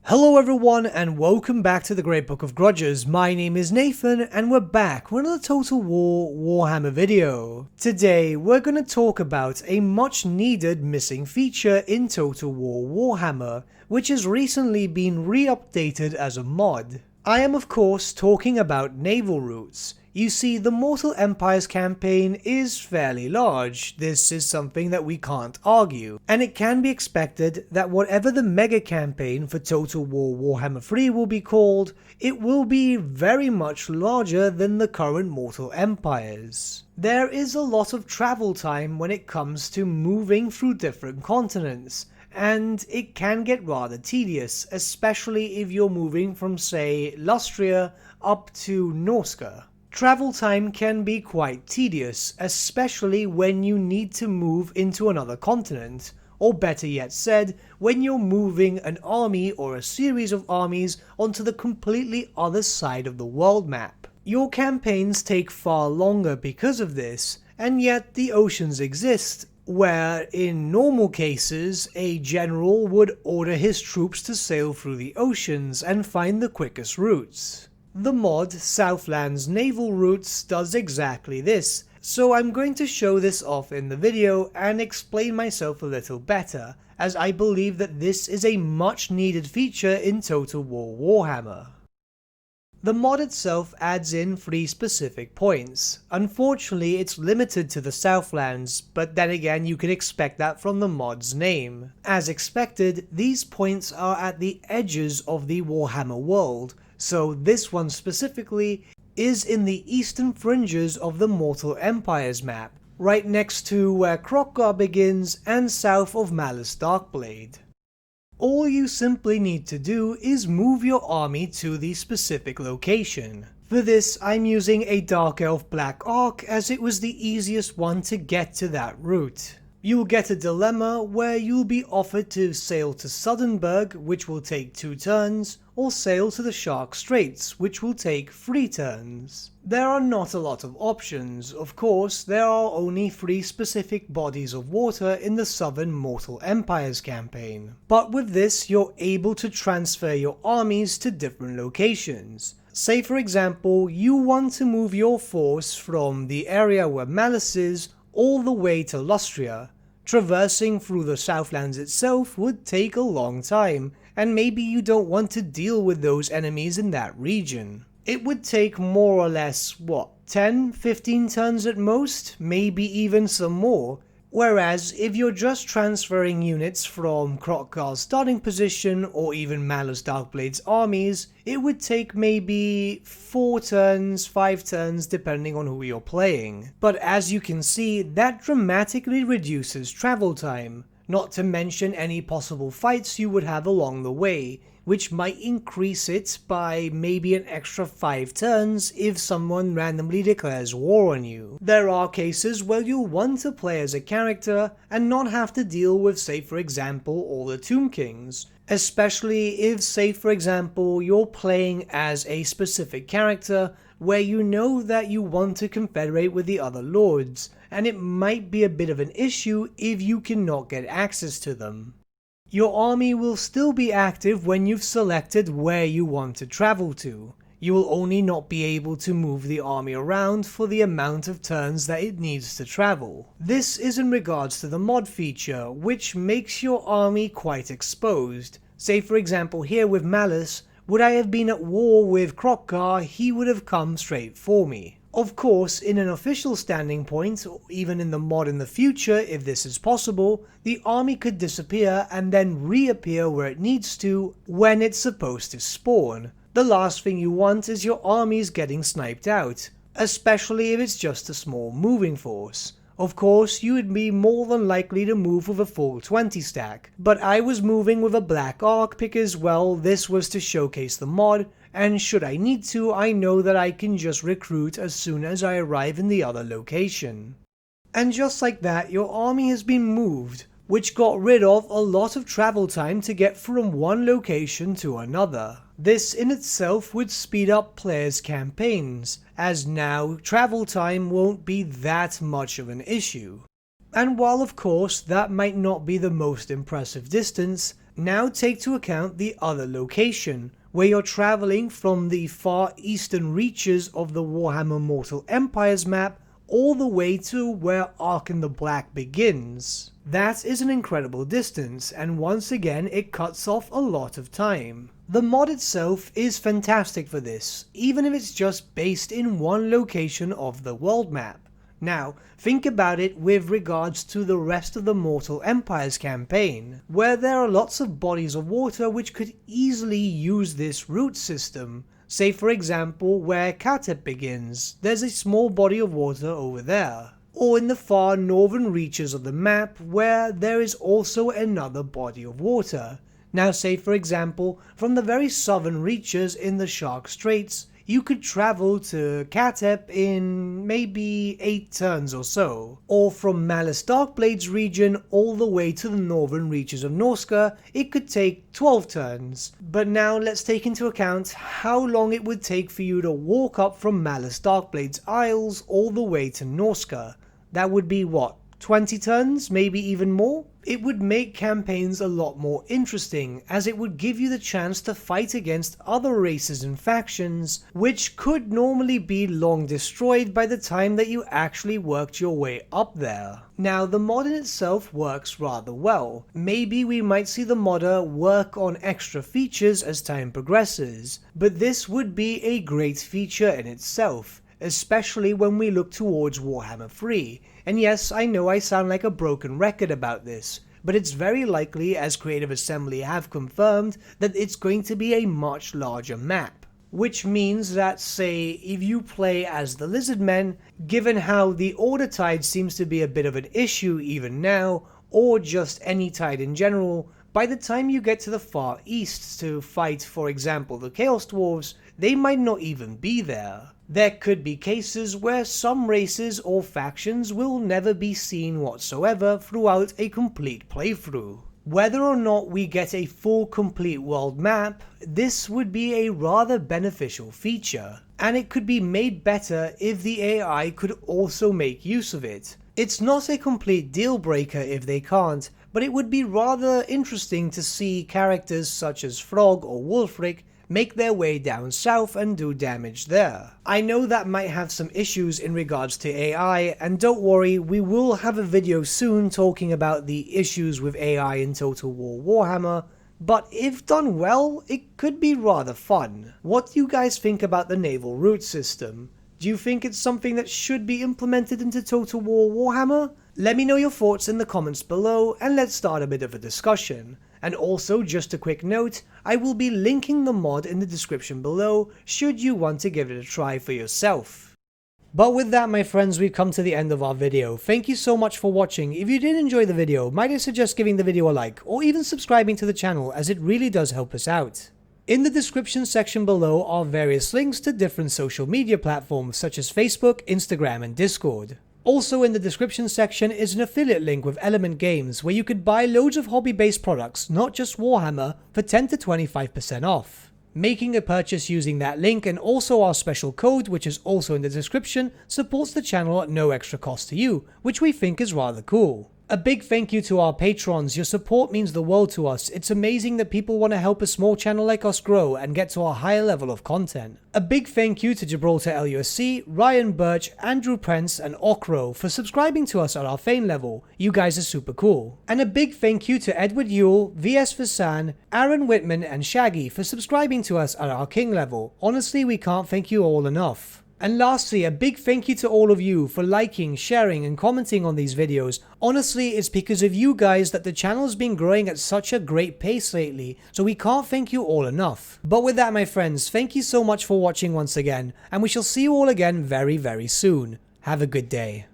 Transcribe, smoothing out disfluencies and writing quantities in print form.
Hello everyone and welcome back to the Great Book of Grudges. My name is Nathan and we're back with another Total War Warhammer video. Today we're going to talk about a much needed missing feature in Total War Warhammer, which has recently been re-updated as a mod. I am of course talking about naval routes. You see, the Mortal Empires campaign is fairly large, this is something that we can't argue, and it can be expected that whatever the mega campaign for Total War Warhammer 3 will be called, it will be very much larger than the current Mortal Empires. There is a lot of travel time when it comes to moving through different continents, and it can get rather tedious, especially if you're moving from say Lustria up to Norska. Travel time can be quite tedious, especially when you need to move into another continent, or better yet said, when you're moving an army or a series of armies onto the completely other side of the world map. Your campaigns take far longer because of this, and yet the oceans exist, where in normal cases a general would order his troops to sail through the oceans and find the quickest routes. The mod Southland's Naval Routes does exactly this, so I'm going to show this off in the video and explain myself a little better, as I believe that this is a much needed feature in Total War Warhammer. The mod itself adds in 3 specific points. Unfortunately it's limited to the Southlands, but then again you can expect that from the mod's name. As expected, these points are at the edges of the Warhammer world, so this one specifically is in the eastern fringes of the Mortal Empires map, right next to where Kroq-Gar begins and south of Malus Darkblade. All you simply need to do is move your army to the specific location. For this I'm using a Dark Elf Black Ark as it was the easiest one to get to that route. You'll get a dilemma where you'll be offered to sail to Suddenburg, which will take 2 turns, or sail to the Shark Straits, which will take 3 turns. There are not a lot of options, of course there are only 3 specific bodies of water in the Southern Mortal Empires campaign. But with this you're able to transfer your armies to different locations. Say for example you want to move your force from the area where Malus is all the way to Lustria. Traversing through the Southlands itself would take a long time, and maybe you don't want to deal with those enemies in that region. It would take more or less, 10-15 turns at most, maybe even some more. Whereas if you're just transferring units from Kroq-Gar's starting position or even Malus Darkblade's armies, it would take maybe 4 turns, 5 turns depending on who you're playing. But as you can see, that dramatically reduces travel time, not to mention any possible fights you would have along the way, which might increase it by maybe an extra 5 turns if someone randomly declares war on you. There are cases where you'll want to play as a character and not have to deal with, say for example, all the Tomb Kings. Especially if, say for example, you're playing as a specific character where you know that you want to confederate with the other lords, and it might be a bit of an issue if you cannot get access to them. Your army will still be active when you've selected where you want to travel to. You will only not be able to move the army around for the amount of turns that it needs to travel. This is in regards to the mod feature, which makes your army quite exposed. Say for example here with Malus, would I have been at war with Kroq-Gar, he would have come straight for me. Of course, in an official standing point, or even in the mod in the future if this is possible, the army could disappear and then reappear where it needs to when it's supposed to spawn. The last thing you want is your armies getting sniped out, especially if it's just a small moving force. Of course, you would be more than likely to move with a full 20 stack, but I was moving with a Black Ark because, well, this was to showcase the mod, and should I need to, I know that I can just recruit as soon as I arrive in the other location. And just like that, your army has been moved, which got rid of a lot of travel time to get from one location to another. This in itself would speed up players' campaigns, as now travel time won't be that much of an issue. And while of course that might not be the most impressive distance, Now take to account the other location, where you're traveling from the far eastern reaches of the Warhammer Mortal Empires map all the way to where Ark in the Black begins. That is an incredible distance, and once again it cuts off a lot of time. The mod itself is fantastic for this, even if it's just based in one location of the world map. Now, think about it with regards to the rest of the Mortal Empires campaign, where there are lots of bodies of water which could easily use this route system. Say for example where Katep begins, there's a small body of water over there. Or in the far northern reaches of the map where there is also another body of water. Now say for example from the very southern reaches in the Shark Straits, you could travel to Katep in maybe 8 turns or so. Or from Malice Darkblade's region all the way to the northern reaches of Norska, it could take 12 turns. But now let's take into account how long it would take for you to walk up from Malice Darkblade's Isles all the way to Norska. That would be what? 20 turns, maybe even more? It would make campaigns a lot more interesting, as it would give you the chance to fight against other races and factions, which could normally be long destroyed by the time that you actually worked your way up there. Now the mod in itself works rather well. Maybe we might see the modder work on extra features as time progresses, but this would be a great feature in itself, especially when we look towards Warhammer 3. And yes, I know I sound like a broken record about this, but it's very likely, as Creative Assembly have confirmed, that it's going to be a much larger map. Which means that, say, if you play as the Lizardmen, given how the Order Tide seems to be a bit of an issue even now, or just any tide in general, by the time you get to the far east to fight, for example, the Chaos Dwarves, they might not even be there. There could be cases where some races or factions will never be seen whatsoever throughout a complete playthrough. Whether or not we get a full complete world map, this would be a rather beneficial feature, and it could be made better if the AI could also make use of it. It's not a complete deal breaker if they can't, but it would be rather interesting to see characters such as Frog or Wulfric make their way down south and do damage there. I know that might have some issues in regards to AI, and don't worry, we will have a video soon talking about the issues with AI in Total War Warhammer, but if done well, it could be rather fun. What do you guys think about the naval route system? Do you think it's something that should be implemented into Total War Warhammer? Let me know your thoughts in the comments below, and let's start a bit of a discussion. And also, just a quick note, I will be linking the mod in the description below should you want to give it a try for yourself. But with that, my friends, we've come to the end of our video. Thank you so much for watching. If you did enjoy the video, might I suggest giving the video a like, or even subscribing to the channel, as it really does help us out. In the description section below are various links to different social media platforms such as Facebook, Instagram and Discord. Also in the description section is an affiliate link with Element Games where you could buy loads of hobby-based products, not just Warhammer, for 10 to 25% off. Making a purchase using that link and also our special code, which is also in the description, supports the channel at no extra cost to you, which we think is rather cool. A big thank you to our patrons. Your support means the world to us. It's amazing that people want to help a small channel like us grow and get to a higher level of content. A big thank you to Gibraltar LUSC, Ryan Bertsche, Andrew Prince and Okro for subscribing to us at our Fane level. You guys are super cool. And a big thank you to Edward Yule, VS Vasan, Aaron Whitman and Shaggy for subscribing to us at our King level. Honestly, we can't thank you all enough. And lastly, a big thank you to all of you for liking, sharing and commenting on these videos. Honestly, it's because of you guys that the channel has been growing at such a great pace lately, so we can't thank you all enough. But with that, my friends, thank you so much for watching once again, and we shall see you all again very, very soon. Have a good day.